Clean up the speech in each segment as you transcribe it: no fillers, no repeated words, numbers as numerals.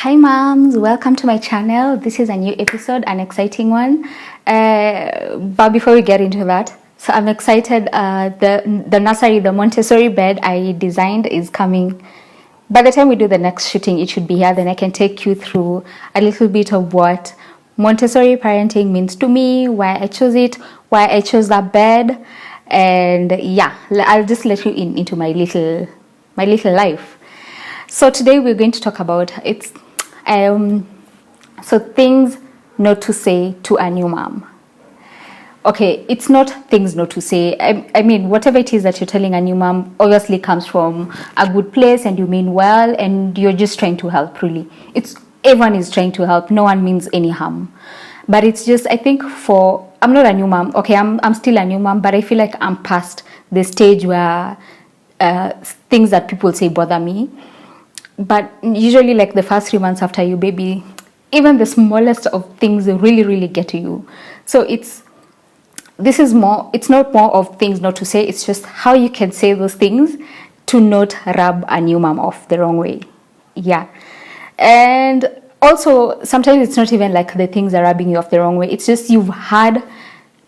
Hi moms, welcome to my channel. This is a new episode, an exciting one. But before we get into that, so I'm excited. The nursery, the Montessori bed I designed is coming. By the time we do the next shooting, it should be here. Then I can take you through a little bit of what Montessori parenting means to me, why I chose it, why I chose that bed, and yeah, I'll just let you into my little life. So today we're going to talk about things not to say to a new mom. Okay, it's not things not to say. I mean, whatever it is that you're telling a new mom obviously comes from a good place and you mean well and you're just trying to help, really. Everyone is trying to help. No one means any harm. But it's just, I think I'm not a new mom. Okay, I'm still a new mom, but I feel like I'm past the stage where things that people say bother me. But usually like the first 3 months after your baby, even the smallest of things really, really get to you. So it's not more of things not to say, it's just how you can say those things to not rub a new mom off the wrong way. Yeah. And also sometimes it's not even like the things are rubbing you off the wrong way. It's just you've had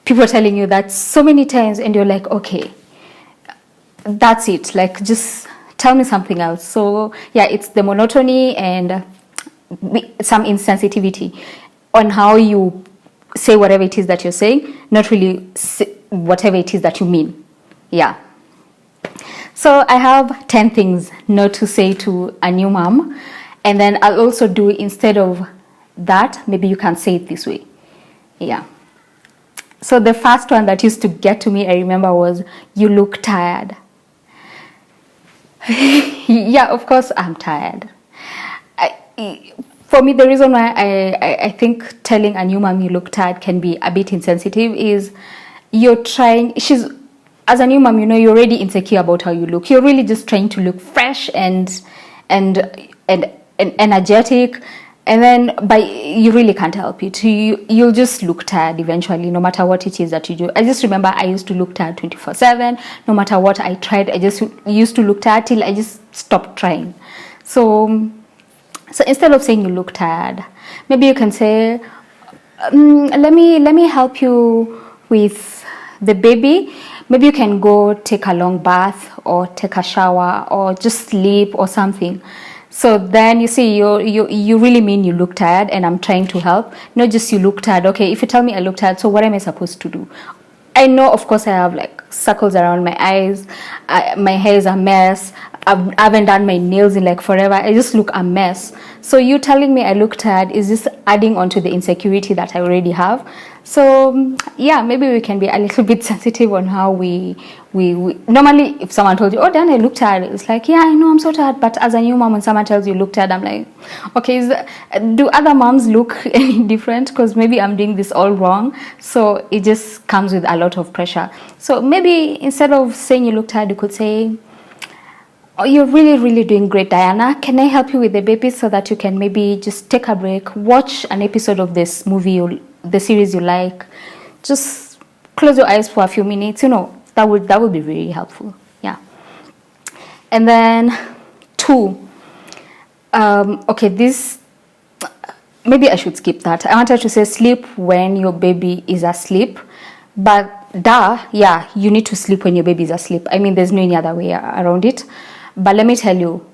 people telling you that so many times and you're like, okay, that's it. Like just tell me something else. So yeah, it's the monotony and some insensitivity on how you say whatever it is that you're saying, not really whatever it is that you mean. Yeah. So I have 10 things not to say to a new mom. And then I'll also do, instead of that, maybe you can say it this way. Yeah. So the first one that used to get to me, I remember, was, you look tired. Yeah, of course I'm tired. For me, the reason why I think telling a new mom you look tired can be a bit insensitive is as a new mom, you know, you're already insecure about how you look. You're really just trying to look fresh and energetic, and then you really can't help it. You'll just look tired eventually, no matter what it is that you do. I just remember I used to look tired 24/7. No matter what I tried, I just used to look tired till I just stopped trying. So instead of saying you look tired, maybe you can say, let me help you with the baby. Maybe you can go take a long bath or take a shower or just sleep or something. So then you see, you really mean you look tired and I'm trying to help, not just you look tired. Okay, if you tell me I look tired, so what am I supposed to do? I know, of course, I have like circles around my eyes. My hair is a mess. I haven't done my nails in like forever. I just look a mess. So you telling me I look tired is just adding on to the insecurity that I already have. So yeah, maybe we can be a little bit sensitive on how we normally, if someone told you, oh Dan, I look tired, it's like, yeah, I know I'm so tired. But as a new mom, when someone tells you look tired, I'm like, okay, do other moms look any different? Because maybe I'm doing this all wrong. So it just comes with a lot of pressure. So maybe instead of saying you look tired, you could say, oh, you're really, really doing great, Diana. Can I help you with the baby so that you can maybe just take a break, watch an episode of this movie, the series you like, just close your eyes for a few minutes. You know, that would be very helpful. Yeah. And then 2. Okay, this, maybe I should skip that. I wanted to say sleep when your baby is asleep, but yeah, you need to sleep when your baby is asleep. I mean, there's no any other way around it. But let me tell you,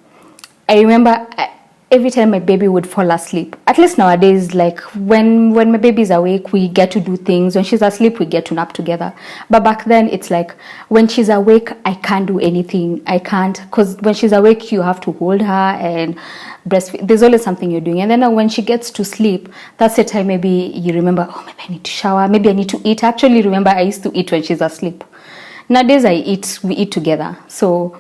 I remember every time my baby would fall asleep, at least nowadays, like when my baby is awake, we get to do things. When she's asleep, we get to nap together. But back then, it's like when she's awake, I can't do anything. I can't, because when she's awake, you have to hold her and breastfeed. There's always something you're doing. And then when she gets to sleep, that's the time maybe you remember, oh, maybe I need to shower, maybe I need to eat. I actually remember I used to eat when she's asleep. Nowadays, we eat together. So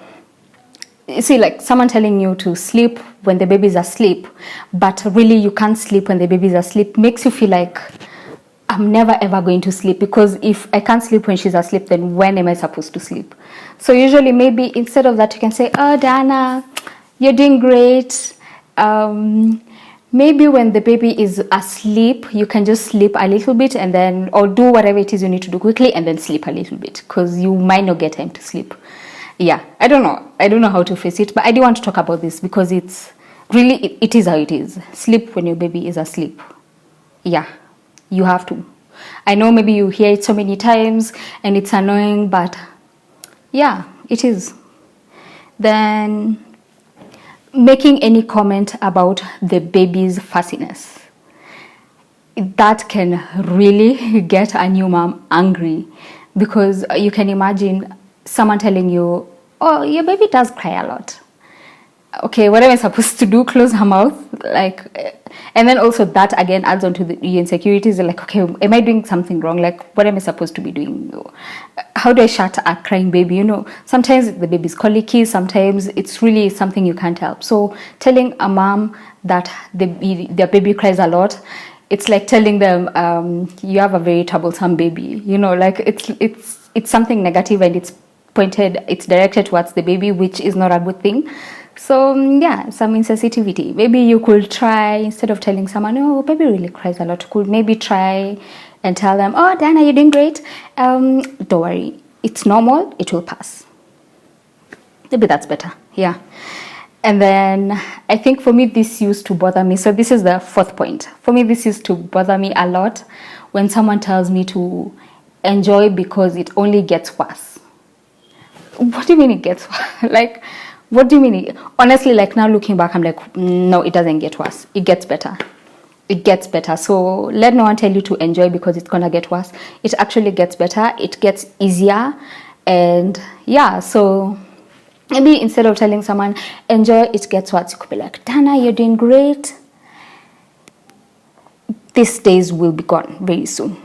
you see, like someone telling you to sleep when the baby's asleep, but really you can't sleep when the baby's asleep, makes you feel like I'm never ever going to sleep, because if I can't sleep when she's asleep, then when am I supposed to sleep? So usually maybe instead of that, you can say, oh, Dana, you're doing great. Maybe when the baby is asleep, you can just sleep a little bit and then, or do whatever it is you need to do quickly and then sleep a little bit, because you might not get time to sleep. Yeah, I don't know how to face it, but I do want to talk about this because it's really, it is how it is. Sleep when your baby is asleep. Yeah, you have to. I know maybe you hear it so many times and it's annoying, but yeah, it is. Then making any comment about the baby's fussiness. That can really get a new mom angry, because you can imagine someone telling you, oh, your baby does cry a lot. Okay, what am I supposed to do? Close her mouth? Like, and then also that again adds on to the insecurities. Like, okay, am I doing something wrong? Like, what am I supposed to be doing? How do I shut a crying baby? You know, sometimes the baby's colicky, sometimes it's really something you can't help. So telling a mom that their baby cries a lot, it's like telling them you have a very troublesome baby. You know, like it's something negative, and it's directed towards the baby, which is not a good thing. So yeah, some insensitivity. Maybe you could try, instead of telling someone, oh, baby really cries a lot, could maybe try and tell them, oh, Dana, you're doing great. Don't worry, it's normal, it will pass. Maybe that's better. Yeah. And then I think for me, this used to bother me. So this is the fourth point. For me, this used to bother me a lot when someone tells me to enjoy because it only gets worse. What do you mean it gets worse? Like, what do you mean? Honestly, like now looking back, I'm like, no, it doesn't get worse. It gets better. It gets better. So let no one tell you to enjoy because it's going to get worse. It actually gets better. It gets easier. And yeah, so maybe instead of telling someone, enjoy, it gets worse, you could be like, Dana, you're doing great. These days will be gone very soon.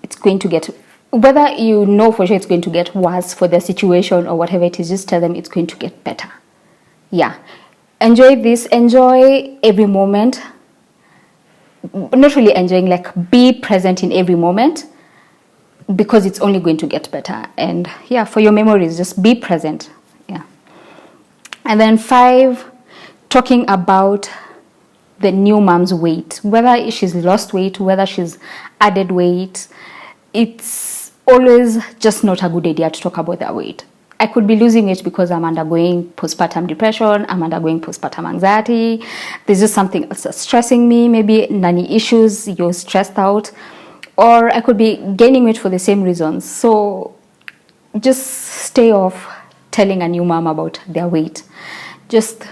It's going to get, whether you know for sure it's going to get worse for the situation or whatever it is, just tell them it's going to get better. Yeah, enjoy this, enjoy every moment. Not really enjoying, like be present in every moment, because it's only going to get better. And yeah, for your memories, just be present. Yeah. And then 5, talking about the new mom's weight, whether she's lost weight, whether she's added weight. It's always just not a good idea to talk about their weight. I could be losing it because I'm undergoing postpartum depression, I'm undergoing postpartum anxiety, there's just something else that's stressing me, maybe nanny issues, you're stressed out, or I could be gaining weight for the same reasons. So just stay off telling a new mom about their weight. Just,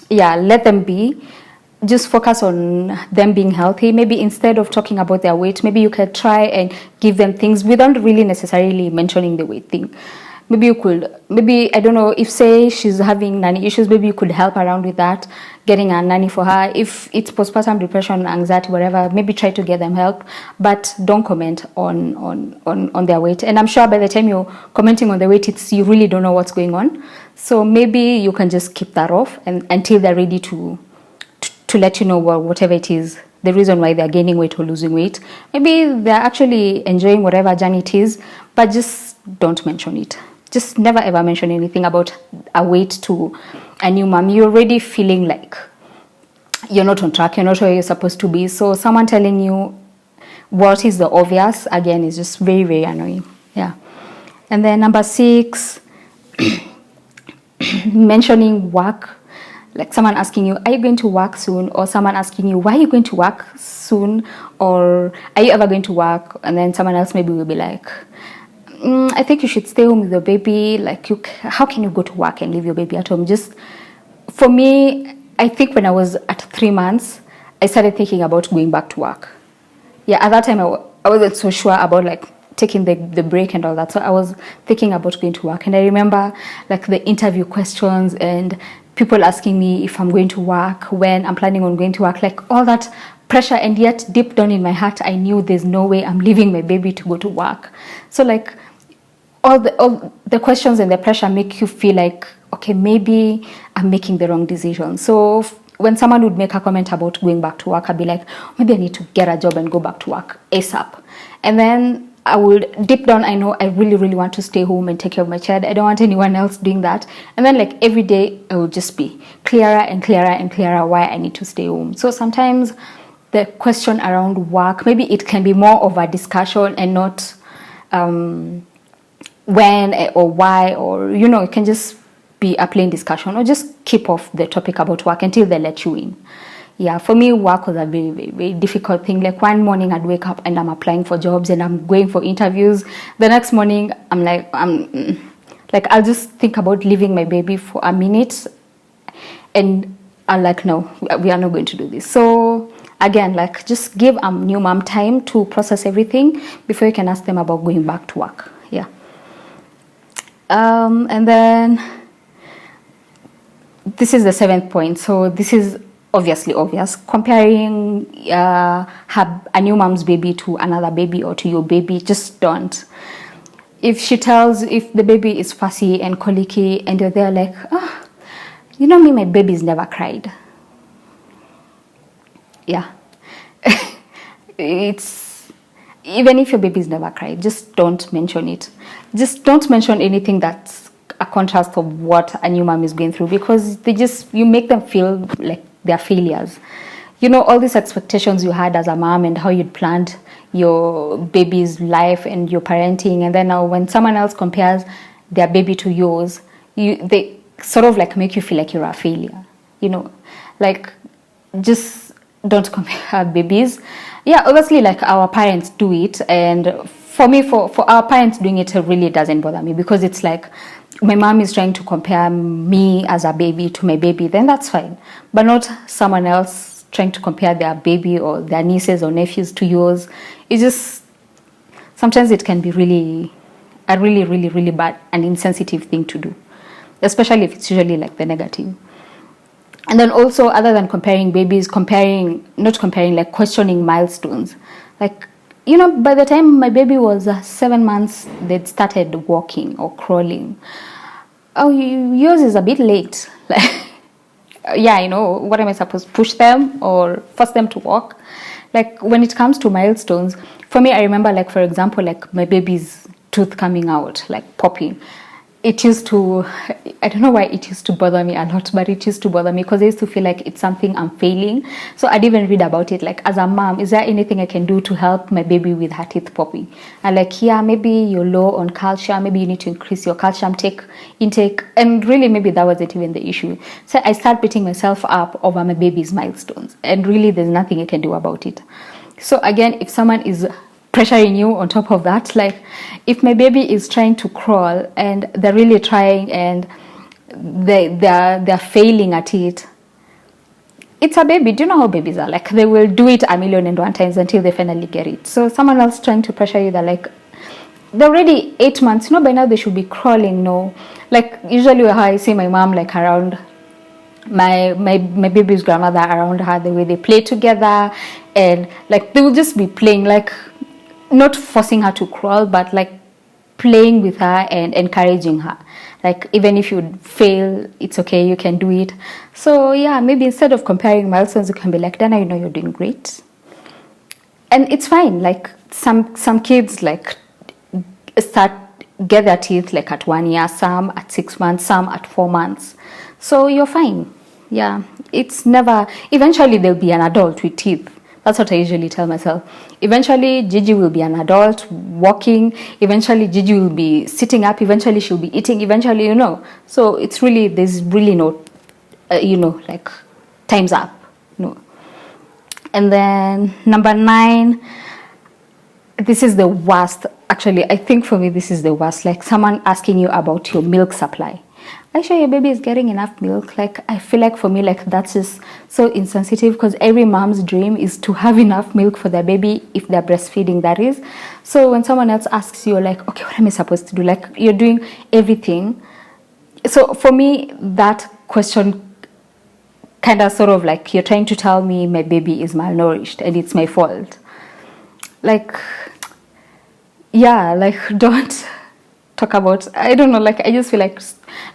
yeah, let them be. Just focus on them being healthy. Maybe instead of talking about their weight, maybe you can try and give them things without really necessarily mentioning the weight thing. Maybe you could, maybe, I don't know, if say she's having nanny issues, maybe you could help around with that, getting a nanny for her. If it's postpartum depression, anxiety, whatever, maybe try to get them help, but don't comment on their weight. And I'm sure by the time you're commenting on the weight, you really don't know what's going on. So maybe you can just keep that off and until they're ready to let you know whatever it is, the reason why they're gaining weight or losing weight. Maybe they're actually enjoying whatever journey it is, but just don't mention it. Just never ever mention anything about a weight to a new mom. You're already feeling like you're not on track, you're not where you're supposed to be. So someone telling you what is the obvious, again, is just very, very annoying. Yeah. And then number 6, mentioning work. Like someone asking you, are you going to work soon? Or someone asking you, why are you going to work soon? Or are you ever going to work? And then someone else maybe will be like, I think you should stay home with your baby. Like, how can you go to work and leave your baby at home? Just, for me, I think when I was at 3 months, I started thinking about going back to work. Yeah, at that time, I wasn't so sure about like taking the break and all that. So I was thinking about going to work. And I remember like the interview questions and people asking me if I'm going to work, when I'm planning on going to work, like all that pressure. And yet deep down in my heart, I knew there's no way I'm leaving my baby to go to work. So like all the questions and the pressure make you feel like, okay, maybe I'm making the wrong decision. So when someone would make a comment about going back to work, I'd be like, maybe I need to get a job and go back to work ASAP. And then I would, deep down, I know I really, really want to stay home and take care of my child. I don't want anyone else doing that. And then like every day, it would just be clearer and clearer and clearer why I need to stay home. So sometimes the question around work, maybe it can be more of a discussion and not when or why, or, you know, it can just be a plain discussion, or just keep off the topic about work until they let you in. Yeah, for me, work was a very, very, very difficult thing. Like one morning I'd wake up and I'm applying for jobs and I'm going for interviews. The next morning like I'll just think about leaving my baby for a minute, and I'm like, no, we are not going to do this. So again, like just give a new mom time to process everything before you can ask them about going back to work. Yeah. And then this is the 7th point. So this is obviously obvious. Comparing a new mom's baby to another baby or to your baby, just don't. If the baby is fussy and colicky and you're there like, oh, you know me, my baby's never cried. Yeah. Even if your baby's never cried, just don't mention it. Just don't mention anything that's a contrast of what a new mom is going through, because you make them feel like they're failures. You know, all these expectations you had as a mom and how you'd planned your baby's life and your parenting, and then now when someone else compares their baby to yours, they sort of like make you feel like you're a failure. You know, like just don't compare babies. Yeah, obviously, like our parents do it, and for me, for our parents doing it really doesn't bother me, because it's like my mom is trying to compare me as a baby to my baby, then that's fine. But not someone else trying to compare their baby or their nieces or nephews to yours. It's just, sometimes it can be a really bad and insensitive thing to do, especially if it's usually like the negative. And then also, other than comparing babies, like questioning milestones. Like, you know, by the time my baby was 7 months, they'd started walking or crawling. Oh, yours is a bit late. Like, yeah, you know, what am I supposed to push them or force them to walk? Like, when it comes to milestones, for me, I remember, like, for example, like my baby's tooth coming out, like popping. It used to, I don't know why it used to bother me a lot, but it used to bother me because I used to feel like it's something I'm failing. So I'd even read about it, like, as a mom, is there anything I can do to help my baby with her teeth popping? And like, yeah, maybe you're low on calcium, maybe you need to increase your calcium intake. And really, maybe that wasn't even the issue. So I start beating myself up over my baby's milestones. And really, there's nothing I can do about it. So again, if someone is pressuring you on top of that, like if my baby is trying to crawl and they're really trying and they're failing at it, it's a baby. Do you know how babies are? Like, they will do it 1,000,001 times until they finally get it. So someone else trying to pressure you, they're like, they're already 8 months, you know, by now they should be crawling. No, like usually how I see my mom, like around my baby's grandmother, around her, the way they play together, and like they will just be playing, like not forcing her to crawl, but like playing with her and encouraging her. Like, even if you fail, it's okay, you can do it. So yeah, maybe instead of comparing milestones, you can be like, Dana, you know, you're doing great. And it's fine. Like some kids like get their teeth like at 1 year, some at 6 months, some at 4 months. So you're fine. Yeah, it's never, eventually there'll be an adult with teeth. That's what I usually tell myself. Eventually, Gigi will be an adult, walking. Eventually, Gigi will be sitting up. Eventually, she'll be eating. Eventually, you know. So it's really, there's really no, you know, like time's up. No. And then number 9, this is the worst. Actually, I think for me, this is the worst. Like someone asking you about your milk supply. Are you sure your baby is getting enough milk? Like, I feel like for me, like that's just so insensitive, because every mom's dream is to have enough milk for their baby if they're breastfeeding, that is. So when someone else asks you, like, okay, what am I supposed to do? Like, you're doing everything. So for me, that question kind of sort of like, you're trying to tell me my baby is malnourished and it's my fault. Like, yeah, like don't talk about, I don't know, like I just feel like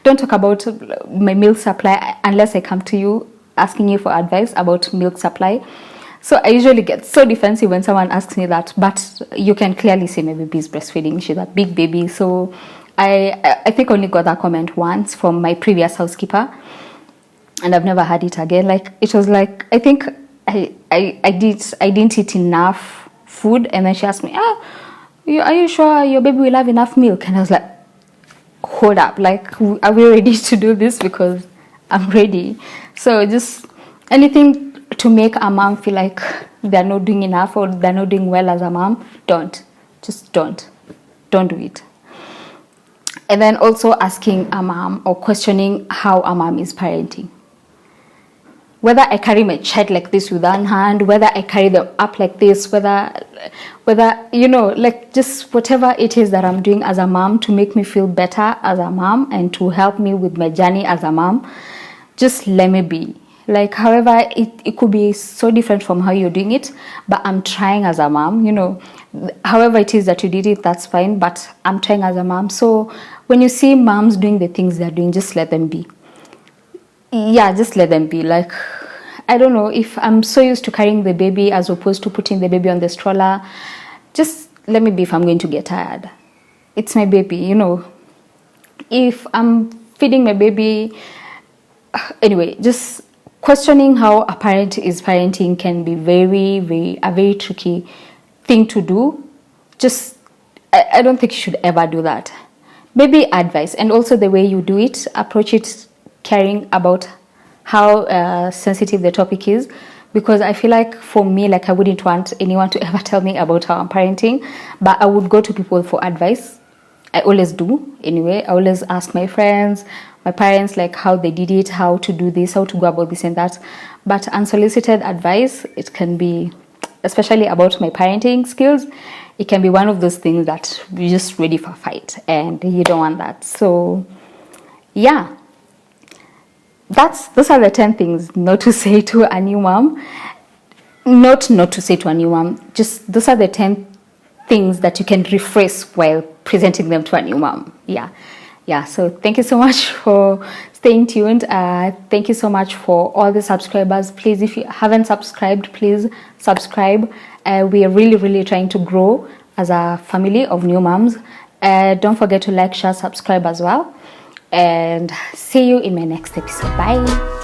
don't talk about my milk supply unless I come to you asking you for advice about milk supply. So I usually get so defensive when someone asks me that, but you can clearly see my baby is breastfeeding. She's a big baby. So I think I only got that comment once from my previous housekeeper, and I've never had it again. Like, it was like, I think I didn't eat enough food, and then she asked me, are you sure your baby will have enough milk? And I was like, hold up, like, are we ready to do this? Because I'm ready. So just anything to make a mom feel like they're not doing enough or they're not doing well as a mom, don't do it. And then also asking a mom or questioning how a mom is parenting. Whether I carry my child like this with one hand, whether I carry them up like this, whether like just whatever it is that I'm doing as a mom to make me feel better as a mom and to help me with my journey as a mom, just let me be. Like, however, it could be so different from how you're doing it, but I'm trying as a mom, however it is that you did it, that's fine, but I'm trying as a mom. So when you see moms doing the things they're doing, just let them be. Yeah, just let them be. Like, I don't know, if I'm so used to carrying the baby as opposed to putting the baby on the stroller, just let me be if I'm going to get tired. It's my baby, if I'm feeding my baby. Anyway, just questioning how a parent is parenting can be a very tricky thing to do. Just, I don't think you should ever do that. Maybe advice, and also the way you do it, approach it caring about how sensitive the topic is, because I feel like for me, like, I wouldn't want anyone to ever tell me about how I'm parenting, but I would go to people for advice. I always do anyway. I always ask my friends, my parents, like, how they did it, how to do this, how to go about this and that. But unsolicited advice, it can be, especially about my parenting skills, it can be one of those things that you're just ready for a fight and you don't want that. So yeah, those are the 10 things not to say to a new mom. Not to say to a new mom, just those are the 10 things that you can rephrase while presenting them to a new mom. Yeah, so thank you so much for staying tuned. Thank you so much for all the subscribers. Please, if you haven't subscribed, please subscribe. We are really trying to grow as a family of new moms. Don't forget to like, share, subscribe as well. And see you in my next episode. Bye.